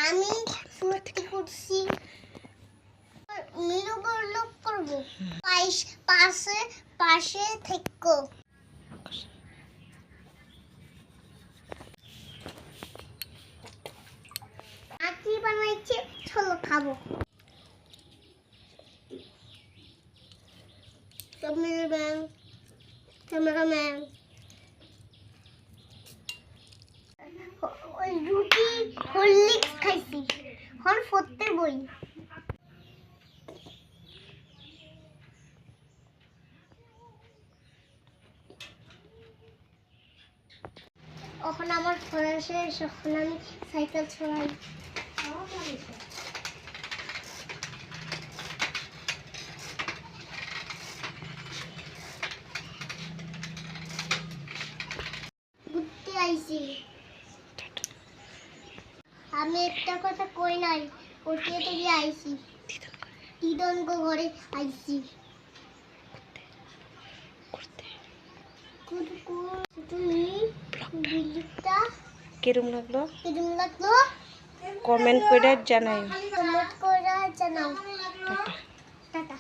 আমি ফুর্তি করছি মিরু বড়লোক করব পাশে পাশে থেকো আকি বানাইছে চলো খাবো ক্যামেরাম্যান ওই রুটি হরলিক্স খাইছি হন ফতে বই এখন আমার পড়া শেষ এখন আমি সাইকেল চলাই ঘুরতে আইছি আমি একটা কথা কই নাই ওটিয়ে তো গিয়ে আইছি দিদনগো ঘরে আইছি তুমি কিরম লাগলো লাগলো কমেন্ট করে জানাই কমেন্ট করে জানাও টাটা টাটা